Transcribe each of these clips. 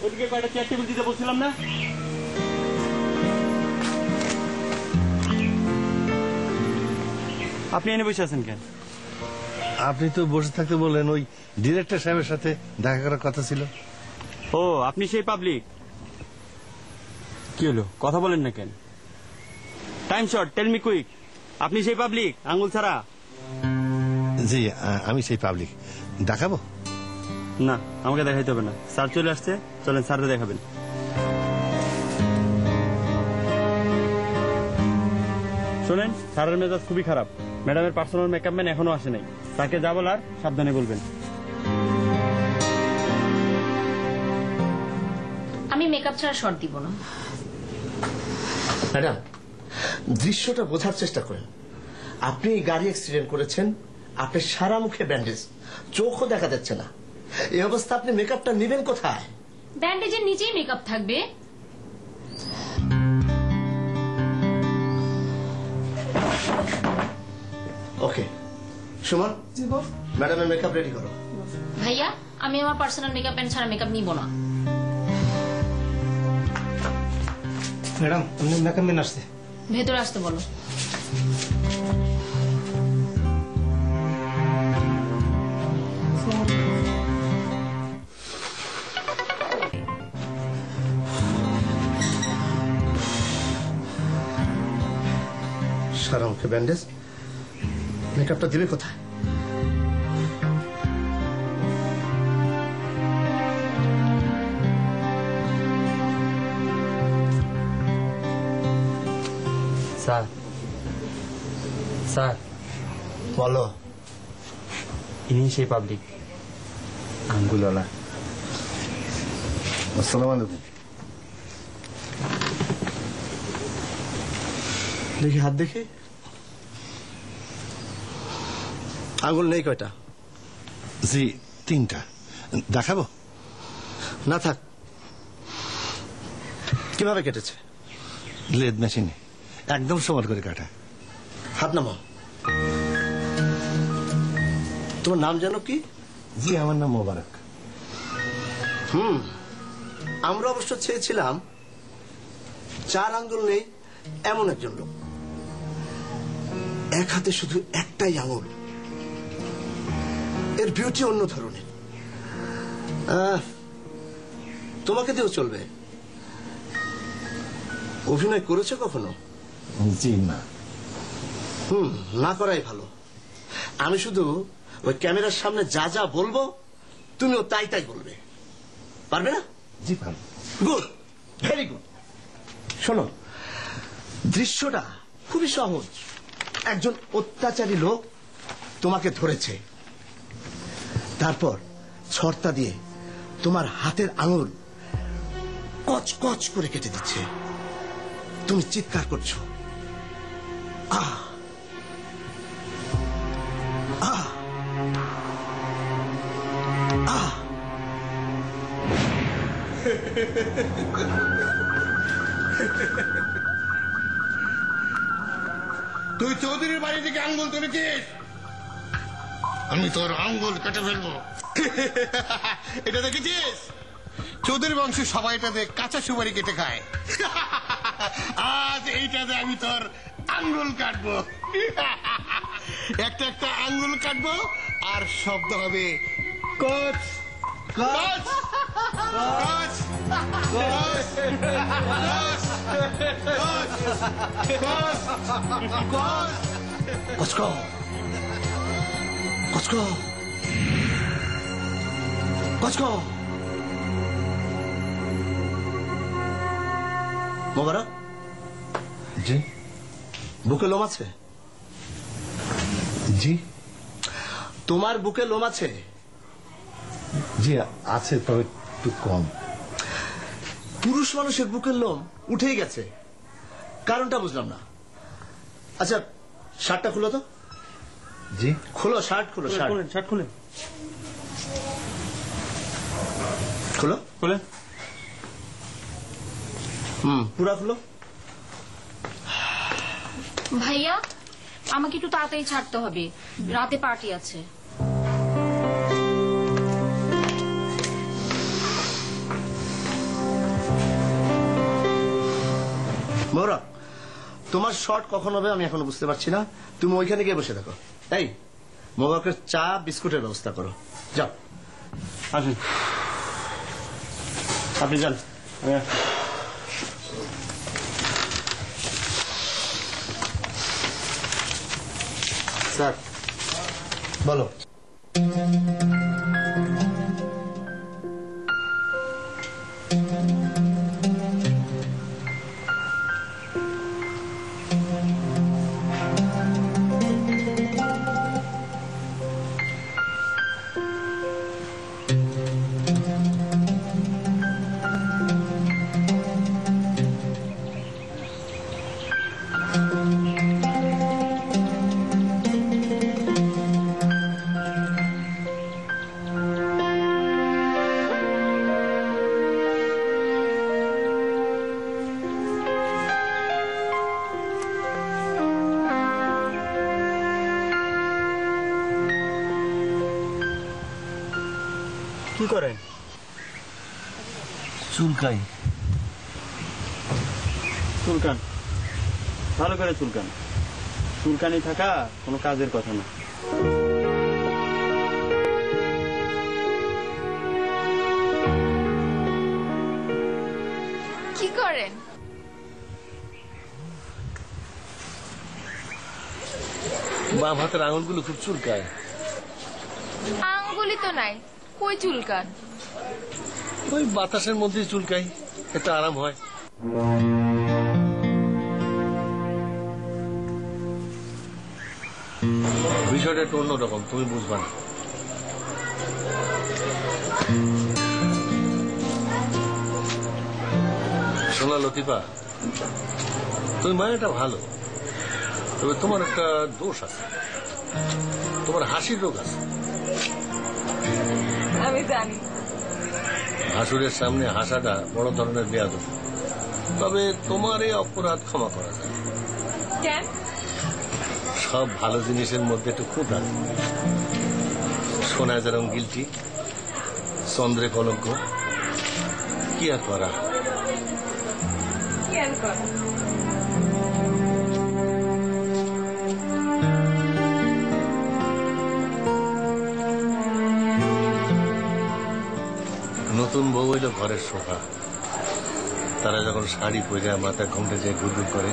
ওদিকে কয়টা chair table দিতে বলছিলাম না? আপনি এনে বসে আছেন কেন? আপনি তো বসে থাকতে বললেন, ওই ডিরেক্টর সাহেবের সাথে দেখা করার কথা ছিল। ও, আপনি সেই পাবলিক? কি হলো, কথা বলেন না কেন? Time short, tell me quick. আপনি সেই পাবলিক আঙ্গুল ছাড়া? জি, আমি সেই পাবলিক। দেখাবো? না, আমাকে দেখাইতে হবে না। স্যার চলে আসছে, চলেন স্যারকে দেখাবেন। শোনেন, স্যারের মেজাজ খুবই খারাপ। ম্যাডামের পার্সোনাল মেকআপ ম্যান এখনো আসে নাই। তাকে যা বলার সাবধানে বলবেন। আমি মেকআপ ছাড়া শর্ট দিব না। ম্যাডাম, দৃশ্যটা বোঝার চেষ্টা করেন। আপনি গাড়ি অ্যাক্সিডেন্ট করেছেন, আপনি সারা মুখে ব্যান্ডেজ, চোখও দেখা যাচ্ছে না। এই অবস্থা আপনি মেকআপটা নেবেন কোথায়? ব্যান্ডেজের নিচেই মেকআপ থাকবে। ওকে, সুমন, ম্যাডামের মেকআপ রেডি করো। ভাইয়া, আমি আমার পার্সোনাল মেকআপ ম্যান ছাড়া মেকআপ নিব না। ম্যাডাম, আপনি মেকআপ ম্যান আসছে, ভেতরে আসতে বলো। সারা মুখে ব্যান্ডেজ, মেকআপটা দিবে কোথায়? স্যার, স্যার বলো। ইনি সেই পাবলিক আঙ্গুলওয়ালা। আসসালামু আলাইকুম। দেখি হাত, দেখি। আঙুল নেই কয়টা? জি, 3টা। দেখাবো? না থাক। কিভাবে কেটেছে? লেদ মেশিনে একদম সমান করে কাটা। হাত নামাও। তোমার নাম জানো কি? জি, আমার নাম মোবারক। আমরা অবশ্য চেয়েছিলাম 4 আঙ্গুল নেই এমন একজন লোক, এক হাতে শুধু একটাই আঙুল। এর বিউটি অন্য ধরনের। তোমাকে দিয়েও চলবে। অভিনয় করেছো কখনো? জি না। না করাই ভালো। আমি শুধু ওই ক্যামেরার সামনে যা যা বলবো তুমিও তাই তাই বলবে, পারবে না? জি পারবো। Good, very good. শোনো, দৃশ্যটা খুবই সহজ। একজন অত্যাচারী লোক তোমাকে ধরেছে, তারপর ছর্তা দিয়ে তোমার হাতের আঙুল কচ কচ করে কেটে দিচ্ছে। তুমি চিৎকার করছো, আহ আহ আহ। তুই চৌধুরীর বাড়ি থেকে আঙ্গুল তুলেছিস, আমি তোর আঙ্গুল কেটে ফেলবো। এটা দেখেছিস? চৌধুরী বংশের সবাই এটাতে কাঁচা সুপারি কেটে খায়। আজ এইটাতে আমি তোর আঙ্গুল কাটবো। একটা একটা আঙ্গুল কাটবো আর শব্দ হবে কচ কচ কচ কচ কচ কচ। কচকো কচকো কচকো। মোবারক, জি বুকে লোম আছে? জি তোমার বুকে লোম আছে? জি আছে, তবে একটু কম। পুরুষ মানুষের বুকের লোম উঠেই গেছে, কারণটা বুঝলাম না। আচ্ছা, শার্টটা খুলো তো। জি খুলো, শার্ট খুলো, শার্ট শার্ট খুলে খুলো। খুলে পুরা খুলো। ভাইয়া, আমাকে একটু তাড়াতাড়ি ছাড়তে হবে, রাতে পার্টি আছে। মোরা, তোমার শর্ট কখন হবে আমি এখনো বুঝতে পারছি না। তুমি ওইখানে গিয়ে বসে থাকো। এই, মোবারকের চা বিস্কুটের ব্যবস্থা করো, যাও। আসেন, আপনি যান, আমি আসছি। স্যার বলো। কি করেন? চুলকাই। চুলকান, ভালো করে চুলকান। চুলকানি থাকা কোনো কাজের কথা না। কি করেন? বাম হাতের আঙুলগুলো খুব চুলকায়। আঙ্গুলি তো নাই, কই চুলকান? ওই বাতাসের মধ্যে চুলকাই, একটু আরাম হয়। বিষয়টা একটু অন্যরকম, তুমি বুঝবা না। শোনা লতিফা, তুমি মায়াটা ভালো, তবে তোমার একটা দোষ আছে, তোমার হাসির রোগ আছে। আমি জানি। ভাসুরের সামনে হাসাটা বড় ধরনের বেয়াদব, তবে তোমার এই অপরাধ ক্ষমা করা যায়। কেন? সব ভালো জিনিসের মধ্যে একটু খুঁত আছে। সোনায় যেরকম গিলটি, চন্দ্রে কলঙ্ক, কি আর করা। ওয়েলকাম। নতুন বউ হইল ঘরের শোভা। তারা যখন শাড়ি পরে মাথায় ঘুমটে যায় ঘুরঘুর করে,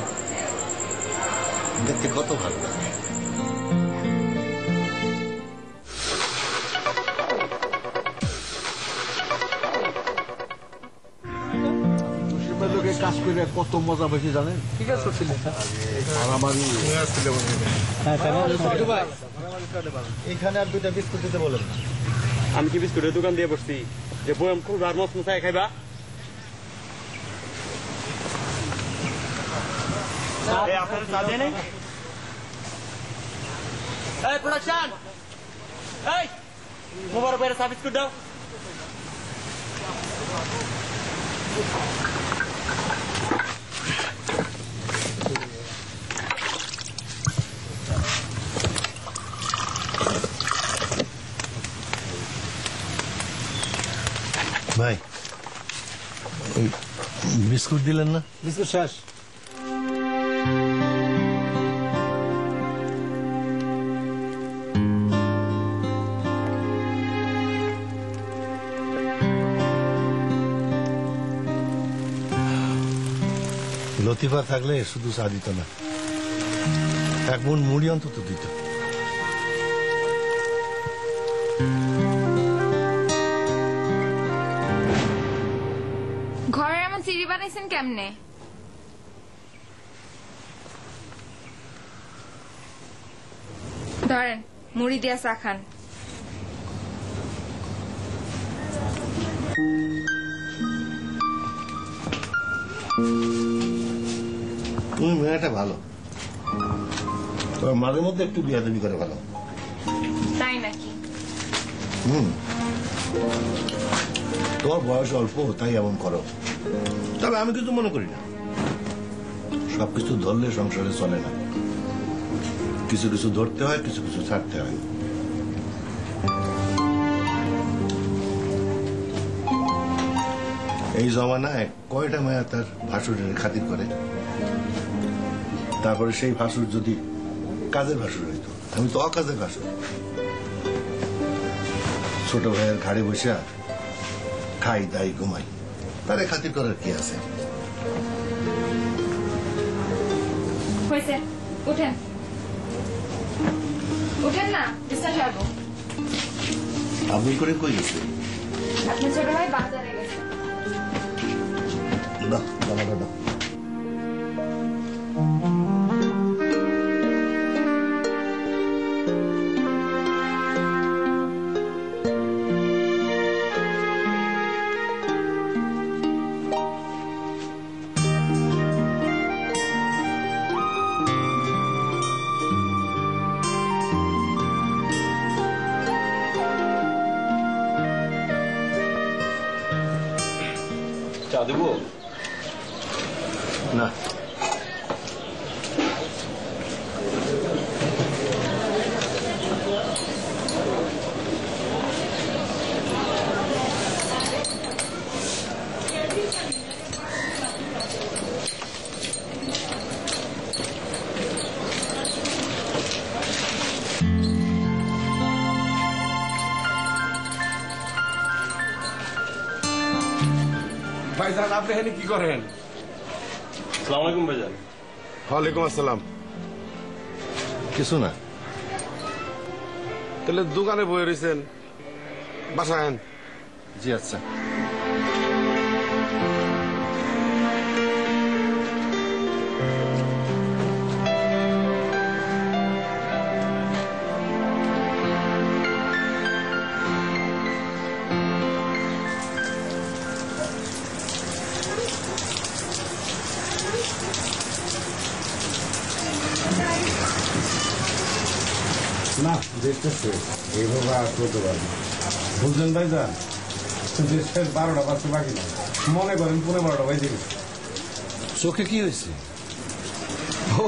দেখতে কত ভালো লাগে। কাজ করে কত মজা বেশি জানেন। ঠিক আছে এখানে আর 2টা বিস্কুট দিতে বলেন না। আমি কি বিস্কুটের দোকান দিয়ে বসছি যে বয়াম খুব আর মস মশাই খাইবা? আপনার চা দেয় নাই? এই প্রোডাকশন, এই মোবারক ভাইয়ের চা বিস্কুট দাও। ভাই বিস্কুট দিলেন না? বিস্কুট শেষ। লতিফা থাকলে শুধু চা দিত না, এক মন মুড়ি অন্তত দিত। ঘরে এমন সিঁড়ি বানাইছেন কেমনে? ধরেন মুড়ি দিয়া চা খান। তুমি মেয়েটা ভালো, তবে মাঝে মধ্যে একটু বিয়াদবি করে ভালো। তাই নাকি? তোমার বয়স অল্প তাই এমন করো, তবে আমি কিন্তু মনে করি না। সবকিছু ধরলে সংসারে চলে না, কিছু কিছু ধরতে হয়, কিছু কিছু ছাড়তে হয়। এই জমানায় কয়টা মায়া তার ভাসুরের খাতির করে, তারপরে সেই ভাসুর যদি কাজের ভাসুর হইতো, আমি তো অকাজের ভাসুর। ছোট ভাইয়ের ঘাড়ে বসে খাই দাই ঘুমাই, তারে খাতির করার কি আছে? হয়েছে, উঠেন উঠেন না, ডিস্টার্ব যাবো। আবুল করে কই গেছে? আপনার ছোট ভাই বাজারে গেছে। দাও জামাটা দাও। চা দেবো না, ভাইজান আপনি এখানে কি করেন? সালাম আলাইকুম ভাইজান। ওয়ালাইকুম আসসালাম। কিছু না। তাহলে দোকানে বয়ে রয়েছেন, বাসায় আন। জি আচ্ছা। না দেখতেছে এইভাবে আর করতে পারবো, বুঝলেন ভাইজান? দেশের 12টা বাজতে বাকি না, মনে করেন 12:15 বাজে গেছে। চোখে কি হয়েছে? ও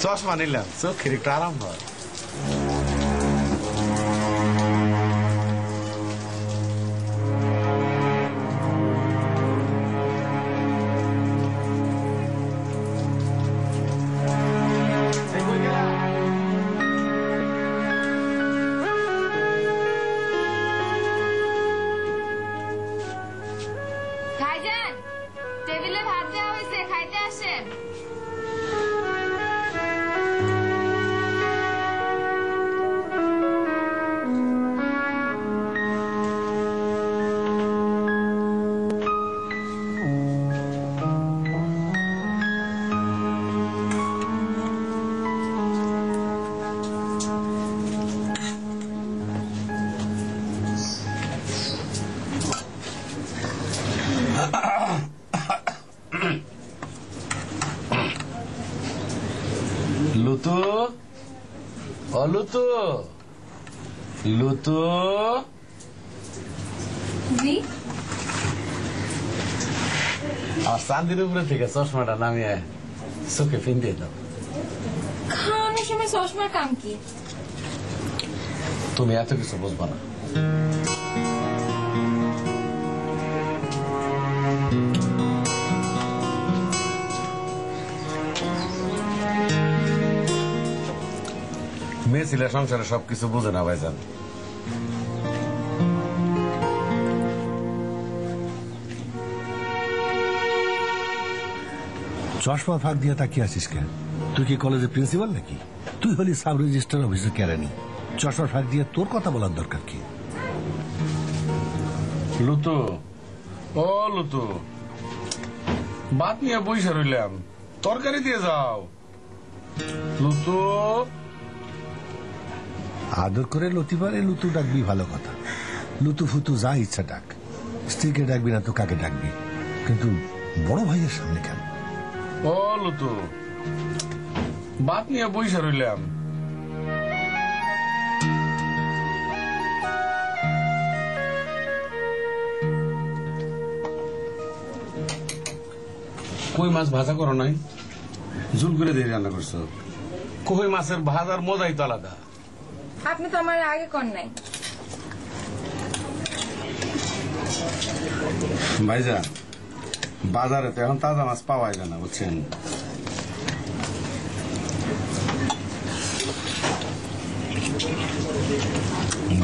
চশমা নিলাম, চোখের একটু আরাম হয়। আসেন। লুতু অলুতু লুতু জি আর চান্দির উপরে থেকে চশমাটা নামিয়ে চোখে ফিন্দিয়ে দাও। খাওয়ানোর সময় চশমার কাম কি? তুমি এত কিছু বুঝবা না। মেয়ে ছেলে সংসারে সবকিছু বুঝে না ভাইজান। চশমা ফাঁক দিয়ে তাকিয়ে আছিস কেন? তুই কি কলেজের প্রিন্সিপাল নাকি? তুই হলি সাব রেজিস্ট্রার অফিসে কেরানি। চশমা ফাঁক দিয়ে তোর কথা বলার দরকার কি? লুতু ও লুতু, ভাত নিয়ে বইসা রইলাম, তরকারি দিয়ে যাও। লুতু আদর করে লতিফারে লুতু ডাকবি ভালো কথা। লুতু ফুতু যা ইচ্ছা ডাক, স্ত্রীকে ডাকবি না তো কাকে ডাকবি? কিন্তু বড় ভাইয়ের সামনে কেন? ও লুতু, ভাত নিয়ে বইসা রইলাম। কই মাছ ভাজা করো নাই? ঝুল করে দিয়ে রান্না করছো। কই মাছের ভাজার মজাই তো আলাদা। আপনি তো আমার আগে কর নাই। ভাইজান, বাজারে তো এখন তাজা মাছ পাওয়াই যায় না, বুঝছেন?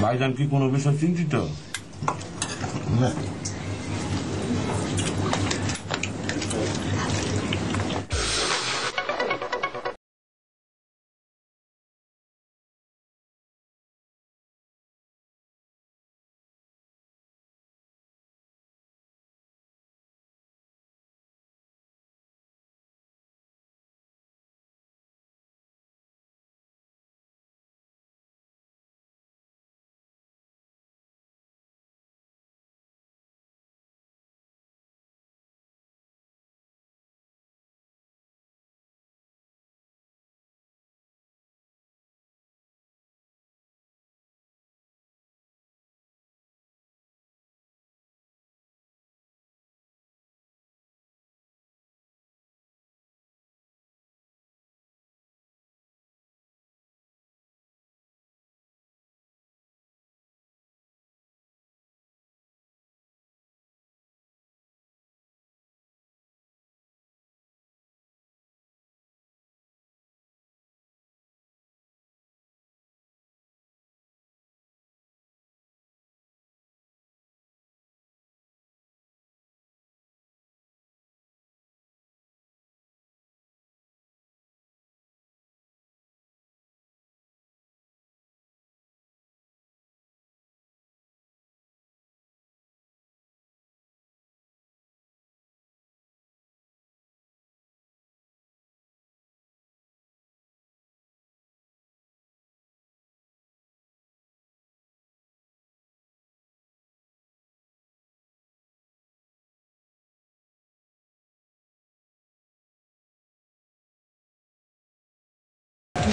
ভাইজান কি কোনো বিষয় চিন্তিত? না,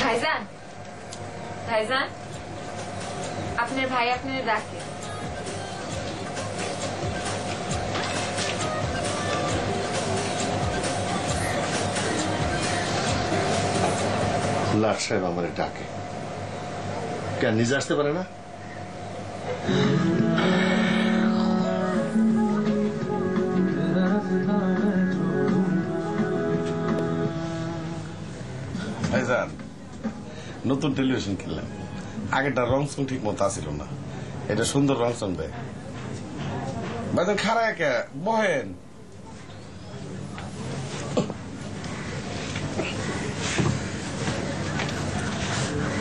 ভাইজান, ভাইজান, আপনার ভাই আপনার ডাকে। লাট সাহেব আমার ডাকে কেন? নিজে আসতে পারে না? ভাইজান, নতুন টেলিভিশন কিনলাম। আগেটা রং সং ঠিক মতো আসিল না, এটা সুন্দর রং সং দেয়। ভাইজান খারাপ একে বহেন।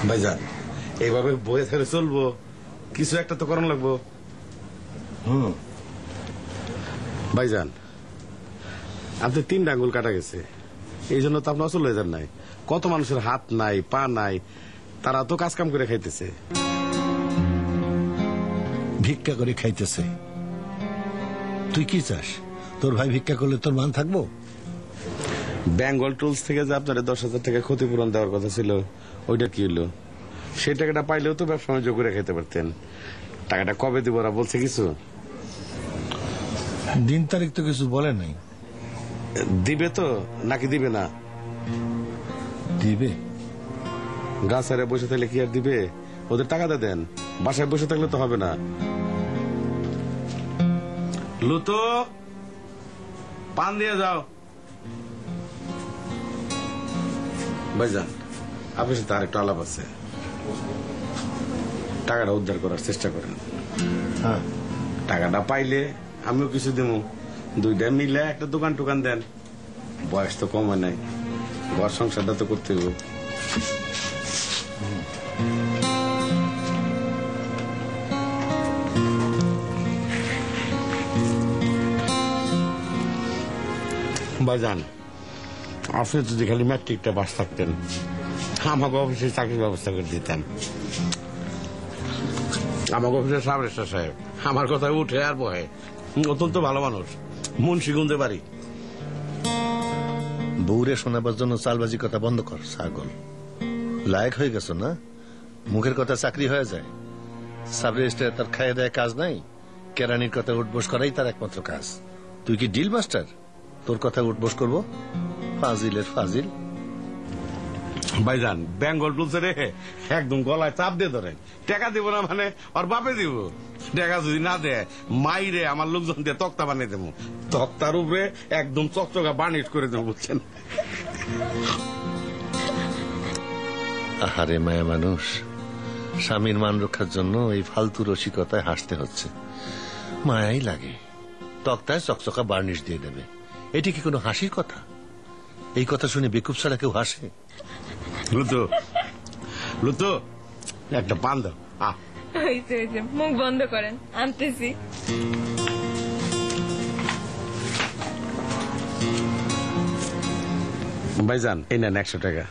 ভাইজান এইভাবে বয়ে ফেলে চলবো, কিছু একটা তো করানো লাগবো। ভাইজান আপনি 3 আঙ্গুল কাটা গেছে, এই জন্য তো আপনি অচল হয়ে যান নাই। কত মানুষের হাত নাই, পা নাই, তারা তো কাজ কাম করে খাইতেছে। ভিক্ষা করে খাইতেছে। তুই কি চাস? তোর ভাই ভিক্ষা করলে তোর মান থাকবো? বেঙ্গল টুলস থেকে যে আপনার 10,000 টাকা ক্ষতিপূরণ দেওয়ার কথা ছিল, ওইটা কি হলো? সেই টাকাটা পাইলেও তো ব্যবসা বাণিজ্য করে খাইতে পারতেন। টাকাটা কবে দিব ওরা বলছে কিছু? দিন তারিখ তো কিছু বলে নাই। দিবে তো নাকি দিবে না? দিবে। গাছারে বসে থাকলে কি আর দিবে? ওদের টাকাটা দেন, বাসায় বসে থাকলে তো হবে না। লুতো পান দিয়ে যাও। ভাইজান আপনার সাথে আরেকটা আলাপ আছে, টাকাটা উদ্ধার করার চেষ্টা করেন। হ্যাঁ, টাকাটা পাইলে আমিও কিছু দেবো, 2টা মিলে একটা দোকান টোকান দেন। বয়স তো কম হয় নাই, ঘর সংসারটা তো করতে হবে। ভাইজান আপনি যদি খালি ম্যাট্রিকটা পাস থাকতেন, আমাকে অফিসে চাকরির ব্যবস্থা করে দিতেন। আমাকে অফিসের সাব রেজিস্ট্রার সাহেব আমার কথায় উঠে আর বহে, অত্যন্ত ভালো মানুষ, মুন্সিগঞ্জে বাড়ি। বউরে শোনাবার জন্য চালবাজি কথা বন্ধ কর ছাগল। লায়ক হয়ে গেছো না, মুখের কথা চাকরি হয়ে যায়। সাব রেজিস্ট্রার তার খাইয়ে দেয় কাজ নাই, কেরানির কথা উঠবোস করাই তার একমাত্র কাজ। তুই কি ডিল মাস্টার? তোর কথা উঠবোস করবো? ফাজিলের ফাজিল। ভাইজান বেঙ্গল টুলসে রে একদম গলায় চাপ দিয়ে ধরেন, টাকা দিব না মানে ওর বাপে দিব। টাকা যদি না দেয় মাইরে আমার লোকজন দিয়ে তক্তা বানিয়ে দেবো, তক্তার উপরে একদম চকচকা বার্নিশ করে দেবো, বুঝছেন? আহারে মায়া মানুষ, স্বামীর মান রক্ষার জন্য এই ফালতু রসিকতায় হাসতে হচ্ছে। মায়াই লাগে। তক্তায় চকচকা বার্নিশ দিয়ে দেবে, এটি কি কোনো হাসির কথা? এই কথা শুনে বেকুব ছাড়া কেউ হাসে? লুতো লুতো একটা পান দাও। হয়েছে হয়েছে, মুখ বন্ধ করেন, আনতেছি। ভাইজান এই নেন 100 টাকা,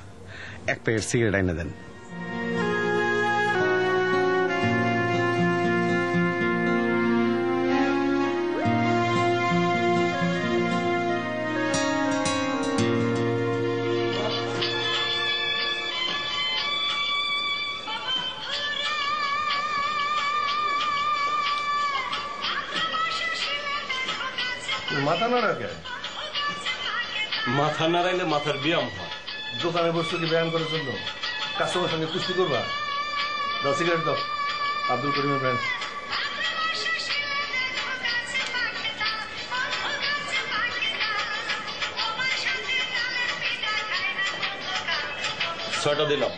1 প্যাকেট সিগারেট এনে দেন। মাথা না রাখে, মাথা নাড়াইলে মাথার ব্যায়াম হয়। দোকানে বসে কি ব্যায়াম করার জন্য? কাস্টমার সঙ্গে কুস্তি করবা? দাও সিগারেট দাও। আব্দুল করিমের ব্র্যান্ড। ছয়টা দিলাম।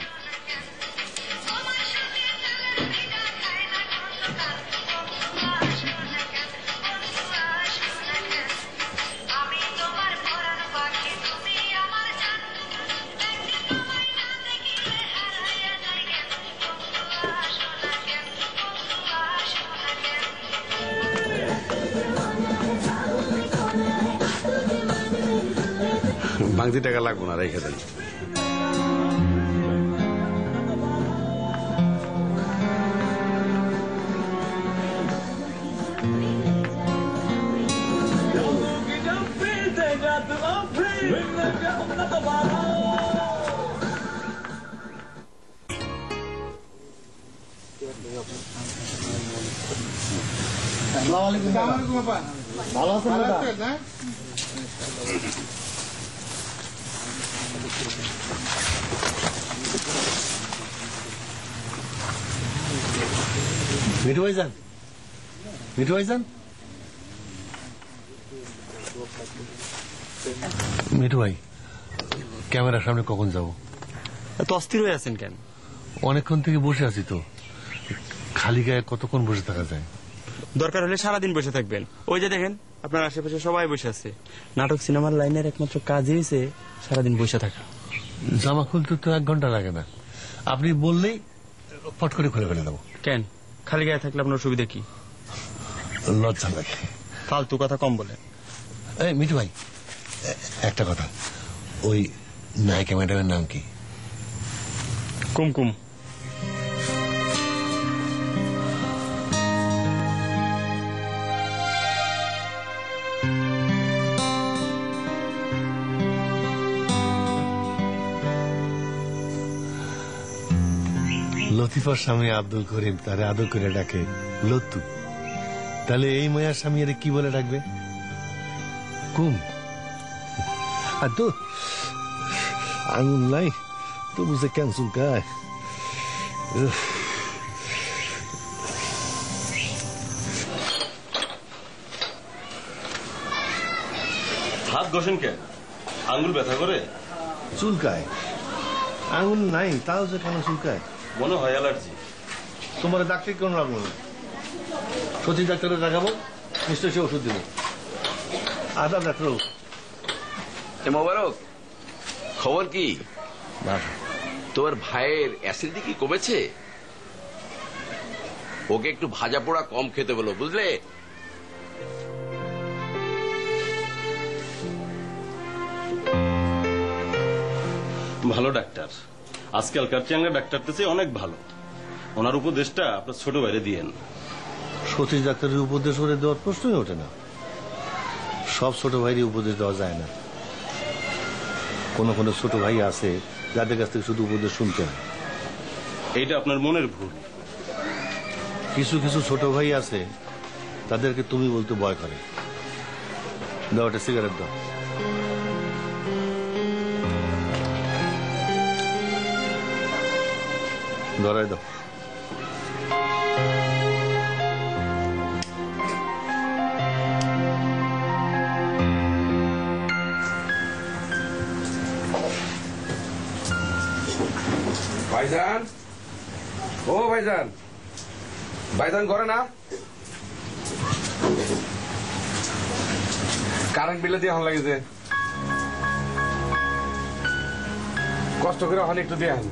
ভাঙতি টাকা লাগবো না, রেখে দেন। ভালো আছেন দাদা? মিঠু ভাইজান, মিঠু ভাইজান, মিঠু ভাই ক্যামেরার সামনে কখন যাব? এত অস্থির হয়ে আছেন কেন? অনেকক্ষণ থেকে বসে আছি তো, খালি গায়ে কতক্ষণ বসে থাকা যায়? দরকার হলে সারাদিন বসে থাকবেন। ওই যে দেখেন আপনার আশেপাশে সবাই বসে আছে। নাটক সিনেমার লাইনের একমাত্র কাজই হয়েছে সারাদিন বসে থাকা। জামা খুলতে তো 1 ঘন্টা লাগে না, আপনি বললেই ফট করে খুলে ফেলে দেবো। কেন খালি গায়ে থাকলে আপনার সুবিধা কি? লজ্জা লাগে। ফালতু কথা কম বলে। এই মিঠু ভাই, একটা কথা, ওই নায়িকা ম্যাডামের নাম কি? কুমকুম। লতিফার স্বামী আব্দুল করিম তারে আদর করে ডাকে লত্তু, তাহলে এই মায়ার স্বামী এর কি বলে ডাকবে? কুম। আর তো আঙুল নাই তো বুঝে কেন চুলকায়। হাত ঘষেন কেন? আঙ্গুল ব্যথা করে? চুলকায়, আঙুল নাই তাও যে কেন চুলকায়? মনে হয় অ্যালার্জি। তোমার ডাক্তার কেন লাগলো না? সত্যি ডাক্তারে দেখাবো, নিশ্চয় সে ওষুধ দিল। আদা ডাক্তার মোবারক, খবর কি? তোমার ভাইয়ের অ্যাসিডিটি কি কমেছে? ওকে একটু ভাজা পোড়া কম খেতে বলো, বুঝলে? ভালো ডাক্তার, আজকালকার চ্যাংরা ডাক্তারদের চেয়ে অনেক ভালো। ওনার উপদেশটা আপনার ছোট ভাইরে দিয়েন। সতীশ ডাক্তারের উপদেশ করে দেওয়ার প্রশ্নই ওঠে না। সব ছোট ভাইরই উপদেশ দেওয়া যায় না। কোনো কোনো ছোট ভাই আছে যাদের কাছ থেকে শুধু উপদেশ শুনতে হয়। এইটা আপনার মনের ভুল। কিছু কিছু ছোট ভাই আছে তাদেরকে তুমি বলতে ভয় করে। দাও একটা সিগারেট দাও। ধরাই দাও। ভাইজান, ও ভাইজান, ভাইজান ঘরে না? কারেন্ট বিলে দিয়ে হন লাগেছে, কষ্ট করে হন একটু দিয়ে হন।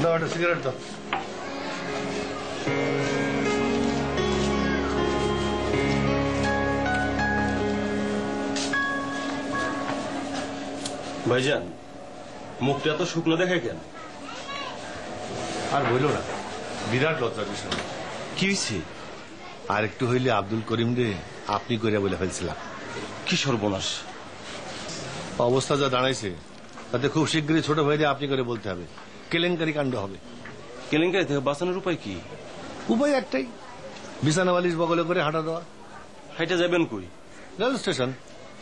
দাও একটা সিগারেট দাও। ভাইজান, মুখটা এত শুকনো দেখায় কেন? আর বইল না, বিরাট লজ্জার বিষয়। কি হয়েছে? আর একটু হইলে আব্দুল করিম রে আপনি করে বলে ফেলছিলাম। কি সর্বনাশ! অবস্থা যা দাঁড়াইছে তাতে খুব শীঘ্রই ছোট ভাইরে আপনি করে বলতে হবে। কেলেঙ্কারি কাণ্ড হবে। কেলেঙ্কারি থেকে বাঁচানোর উপায় কি? উপায় একটাই, বিছানা বালিশ বগলে করে হাঁটা দেওয়া। হাইটা যাবেন কই? রেল স্টেশন,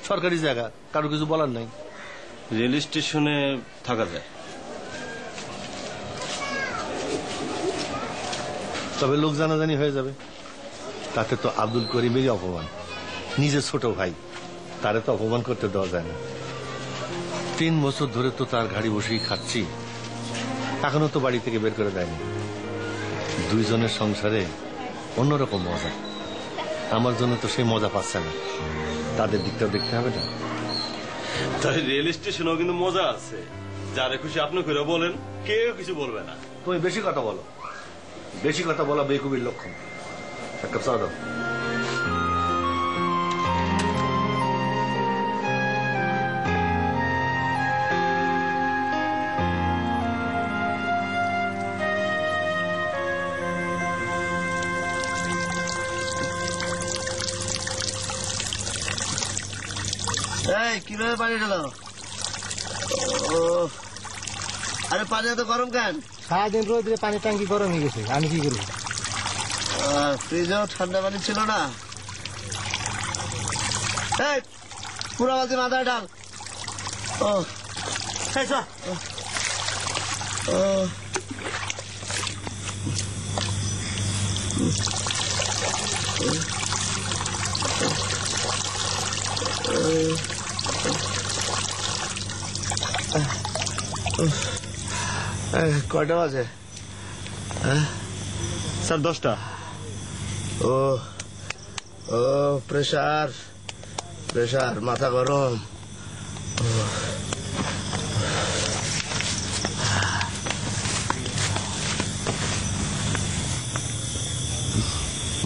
সরকারি জায়গা, কারো কিছু বলার নাই। রেল স্টেশনে থাকা যায়, তবে লোক জানাজানি হয়ে যাবে। তাতে তো আব্দুল করিমেরই অপমান। নিজের ছোট ভাই, তারে তো অপমান করতে দেওয়া যায় না। 3 বছর ধরে তো তার গাড়ি বসেই খাচ্ছি, এখনো তো বাড়ি থেকে বের করে দেয়নি। দুইজনের সংসারে অন্যরকম মজা। আমার জন্য তো সেই মজা পাচ্ছে না, তাদের দিকটাও দেখতে হবে না? তাই রেল স্টেশনেও কিন্তু মজা আছে। যারে খুশি আপনি করে বলেন, কেউ কিছু বলবে না। তুমি বেশি কথা বলো, বেশি কথা বলা বেকুবির লক্ষণ। এক কাপ চা দাও। কিভাবে পানি ঢালো? আরে পানি এত গরম কেন? সারাদিন রোদে পানি ট্যাঙ্কি গরম হয়ে গেছে, আমি কি করবো? ফ্রিজেও ঠান্ডা পানি ছিল না। পুরা বালতি মাথায় ঢাল। কয়টা বাজে? স্যার 10টা। ও ও প্রেসার প্রেসার, মাথা গরম।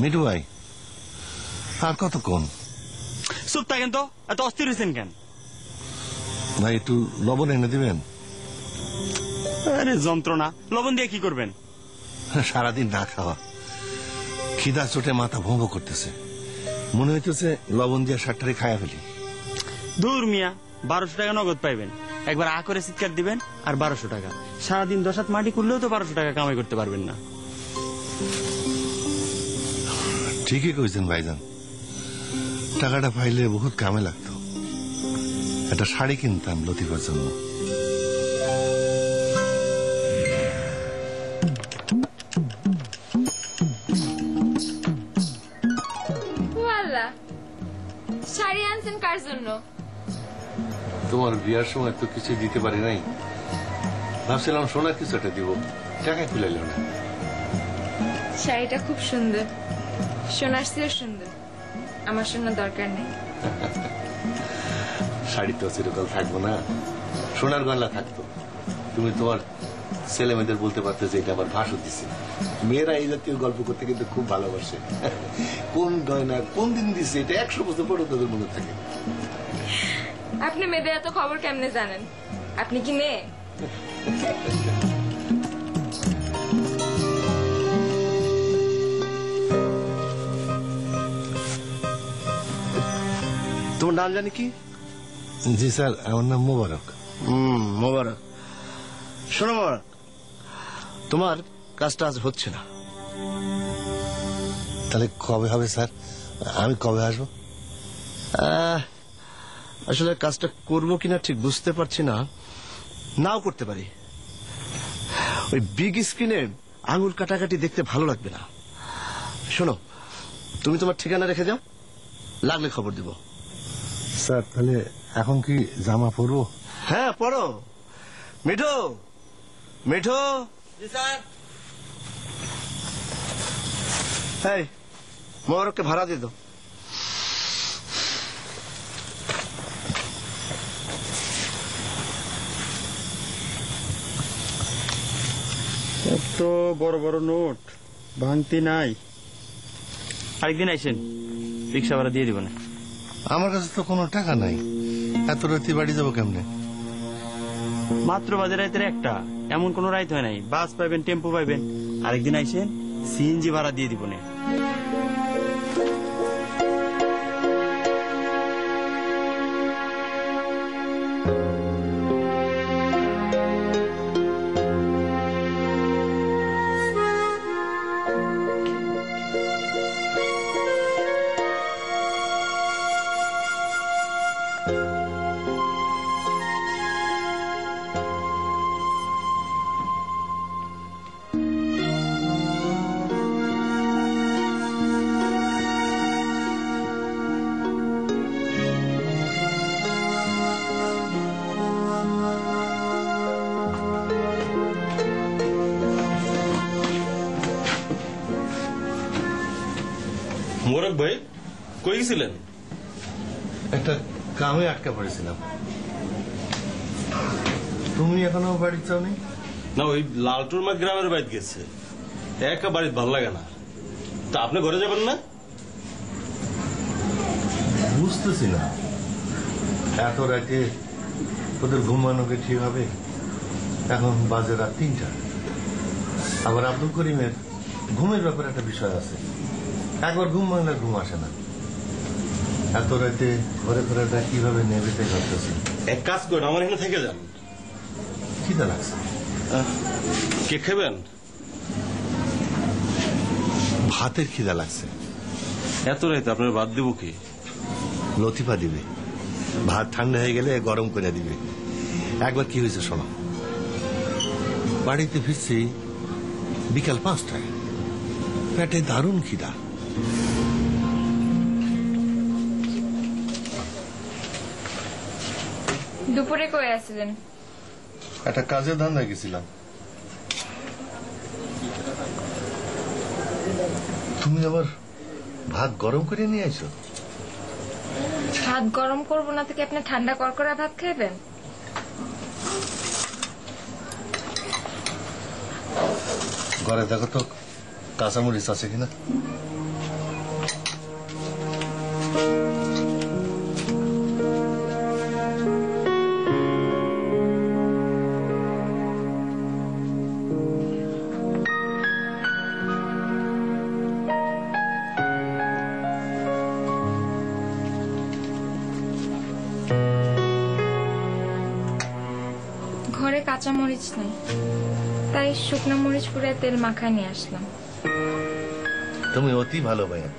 মিঠু ভাই, আর কতক্ষণ? চুপ থাকেন তো, এত অস্থির হয়েছেন কেন? ভাই একটু লবণ এনে দিবেন। আরে যন্ত্রণা, লবণ দিয়ে কি করবেন? সারাদিন না খাওয়া, খিদা চোটে মাথা ভঙ্গ করতেছে, মনে হইতেছে লবণ দিয়ে সারটারে খায়া ফেলি। দূর মিয়া, 1200 টাকা নগদ পাইবেন। একবার আ করে চিৎকার দিবেন আর 1200 টাকা। সারাদিন 10 হাত মাটি করলেও তো 1200 টাকা কামাই করতে পারবেন না। ঠিকই কইছেন ভাইজান, টাকাটা পাইলে বহুত কামে লাগতো। একটা শাড়ি কিনতাম লতিফার জন্য। ওয়াল্লাহ, শাড়ি আনছেন কার জন্য? তোমার বিয়ার সময় তো কিছু দিতে পারি নাই, ভাবছিলাম সোনার কিছু একটা দিব, টাকা খুলাইল না। শাড়িটা খুব সুন্দর, সোনার চেয়েও সুন্দর। আমার সোনার দরকার নেই। শাড়ি তো চিরকাল থাকবো না, সোনার গয়না থাকতো। তুমি তোমার ছেলে মেয়েদের বলতে পারতে যে এটা আবার ভাষণ দিছে। মেয়েরা এই জাতীয় গল্প করতে কিন্তু খুব ভালোবাসে। কোন গয়না কোন দিন দিছে এটা 100 বছর পরে তাদের মনে থাকে। আপনি মেয়েদের এত খবর কেমনে জানেন? আপনি কি মেয়ে? তোমার নাম জানি কি? জি স্যার, আমার নাম মোবারক। মোবারক। শোনো মোবারক, তোমার কাজটা আজ হচ্ছে না। তাহলে কবে হবে স্যার? আমি কবে আসবো? আসলে কাজটা করবো কিনা ঠিক বুঝতে পারছি না, নাও করতে পারি। ওই বিগ স্ক্রিনে আঙুল কাটাকাটি দেখতে ভালো লাগবে না। শোনো, তুমি তোমার ঠিকানা রেখে যাও, লাগলে খবর দিব। স্যার তাহলে এখন কি জামা পরবো? হ্যাঁ পড়ো। মিঠু, মিঠু। এই মোবারককে ভাড়া দিয়ে দাও। এত বড় বড় নোট, ভাঙতি নাই। আরেকদিন আইসেন, রিক্সা ভাড়া দিয়ে দিব না। আমার কাছে তো কোনো টাকা নাই, এত রাতে বাড়ি যাবো কেমনে? মাত্র বাজে রাতের 1টা, এমন কোন রাইত হয় নাই। বাস পাইবেন, টেম্পো পাইবেন। আরেকদিন আইসেন, সিএনজি ভাড়া দিয়ে দিব না। মোবারক ভাই, কই গেছিলেন? একটা কামে আটকা পড়েছিলাম। তুমি এখনো বাড়ি যাওনি? না, ওই লালটুরমা গ্রামের বাড়িতে গেছে। একা বাড়িতে ভালো লাগে না। তা আপনি ঘরে যাবেন না? বুঝতেছি না, এত রাতে ওদের ঘুমানোকে ঠিক হবে? এখন বাজে রাত 3টা। আবার আব্দুল করিমের ঘুমের ব্যাপারে একটা বিষয় আছে, একবার ঘুম ভাঙলে ঘুম আসে না। এত রাতে ঘরে ফেরাটা কিভাবে নেবে তাই ভাবতেছি। এক কাজ করেন, আমার এখানে থেকে যান। খিদা লাগছে। কে খাবেন? ভাতের খিদা লাগছে। এত রাতে আপনার বাদ দিব কি? লতিফা দিবে, ভাত ঠান্ডা হয়ে গেলে গরম করে দিবে। একবার কি হয়েছে শোনো, বাড়িতে ফিরছি বিকাল 5টায়, পেটে দারুণ খিদা। দুপুরে কই আসছিলেন? একটা কাজের ধান্দা গেছিলাম, তুমি আবার ভাত গরম করে নিয়ে আইছো? ভাত গরম করবো না থেকে আপনি ঠান্ডা করকরা ভাত খাইবেন? ঘরে দেখো তো কাঁচামরিচ আছে কিনা। ঘরে কাঁচা মরিচ নেই, তাই শুকনো মরিচ পুড়ে তেল মাখায় নিয়ে আসলাম। তুমি অতি ভালো ভাইয়া।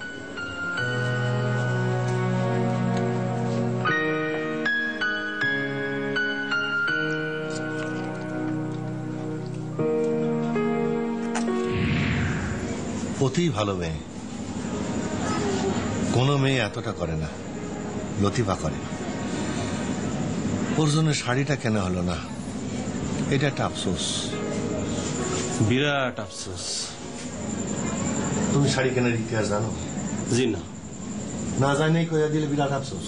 অতি ভালো মেয়ে। কোন মেয়ে এতটা করে না, লতিফা করে। ওর জন্য শাড়িটা কেনা হলো না, এটা একটা আফসোস, বিরাট আফসোস। তুমি শাড়ি কেনার ইতিহাস জানো? জি না। না জানেই কইয়া দিলে বিরাট আফসোস।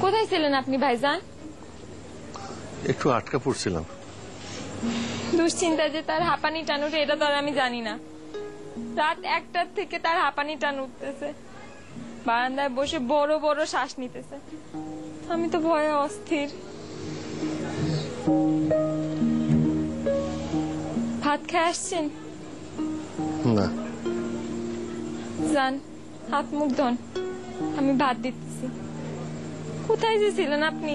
কোথায় ছিলেন আপনি ভাইজান? একটু আটকা পড়ছিলাম। দুশ্চিন্তা যে তার হাঁপানি টান উঠে এটা তো আর আমি জানি না। রাত 1টার থেকে তার হাঁপানি টান উঠতেছে, বারান্দায় বসে বড় বড় শ্বাস নিতেছে। আমি তো ভয়ে অস্থির। ভাত খেয়ে আসছেন? না। যান, হাত মুখ ধন, আমি ভাত দিতেছি। কোথায় যে ছিলেন আপনি?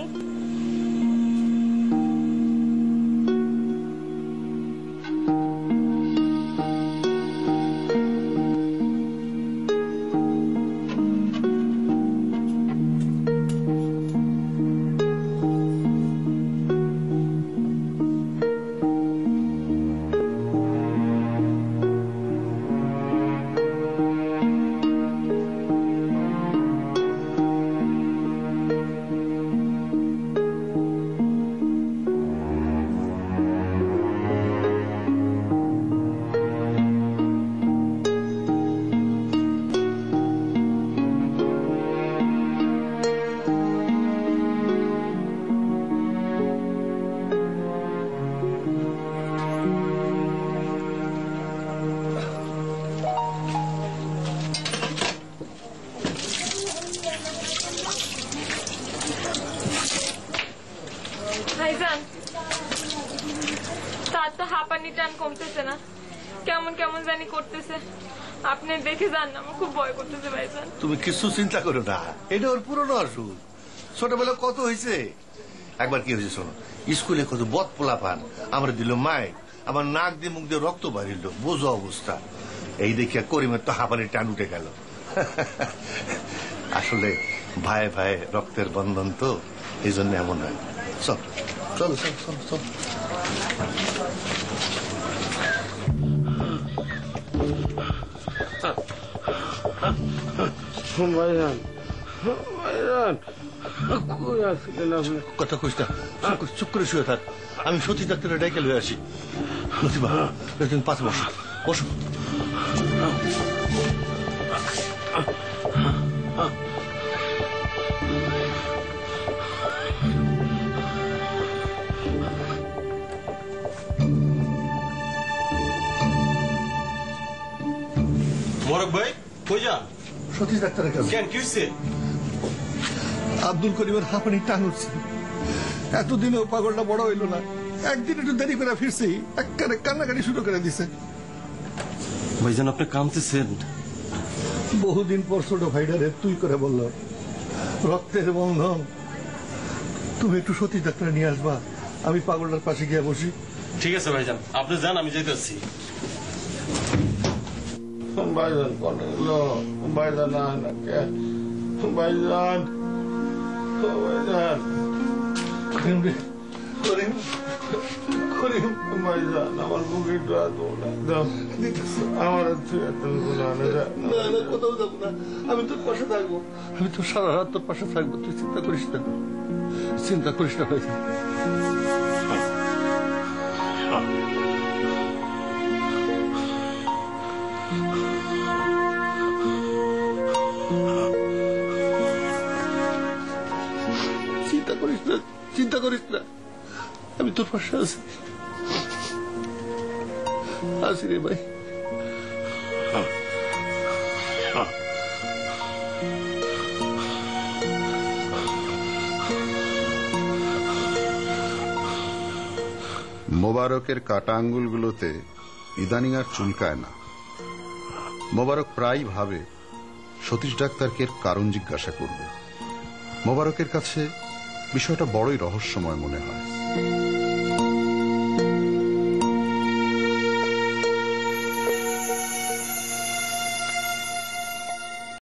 ভাইজান, তার তো হাঁপানি টান কমতেছে না, কেমন কেমন জানি করতেছে। আপনি দেখে যান, আমার খুব ভয় করতেছে ভাইজান। তুমি কিছু চিন্তা করো না, এটা ওর পুরনো অসুখ। ছোটবেলা কত হয়েছে। একবার কি হয়েছে শোনো, স্কুলে কত বদ পোলা পান আমরা দিল মায়, আমার নাক দিয়ে মুখ দিয়ে রক্ত বাড়িল, বোঝো অবস্থা। এই দেখিয়া করিমের তো হাঁপানির টান উঠে গেল। আসলে ভাই ভাই রক্তের বন্ধন তো, এই জন্য এমন হয়। চল চলো চল চল চল। ভাইজান, ভাইজান, কই আসলেন আপনি? কথা কইস না, চুপ করে শুয়ে থাক। আমি সতী ডাক্তারের ডাইকে লয়ে আসি। লতিফা, তুমি পাশে বসো বসো। মোরক ভাই কই যান? সতীশ ডাক্তারের কাছে। কেন কি হচ্ছে? আব্দুল করিমের হাঁপানি টান উঠছে, এতদিনেও পাগলটা বড় হইল না, একদিন একটু দেরি করে ফিরছি, একবারে কান্নাকাটি শুরু করে দিছে। ভাইজান আপনি কাঁদতেছেন? বহুদিন পর ছোট ভাইটারে তুই করে বলল, রক্তের বন্ধন। তুমি একটু সতী ডাক্তার নিয়ে আসবা, আমি পাগলটার পাশে গিয়ে বসি। ঠিক আছে ভাইজান, আপনি যান, আমি যাইতেছি। ভাইজান কোনে গেল? ভাইজান ভাইজান ভাইজান করিম রে, করিম করিম, ভাইজান আমার বুকে একটু আসবো না, আমার কোথাও যাবো না, আমি তোর পাশে থাকবো, আমি তো সারা রাত তোর পাশে থাকবো, তুই চিন্তা করিস না, চিন্তা করিস না ভাইজান। চিন্তা করিস না, চিন্তা করিস না, আমি তোর পাশে আছি, আছি রে ভাই। মোবারকের কাটা আঙ্গুলগুলোতে ইদানিং আর চুলকায় না। মোবারক প্রায় ভাবে সতীশ ডাক্তারকে এর কারণ জিজ্ঞাসা করবে। মোবারকের কাছে বিষয়টা বড়ই রহস্যময় মনে হয়।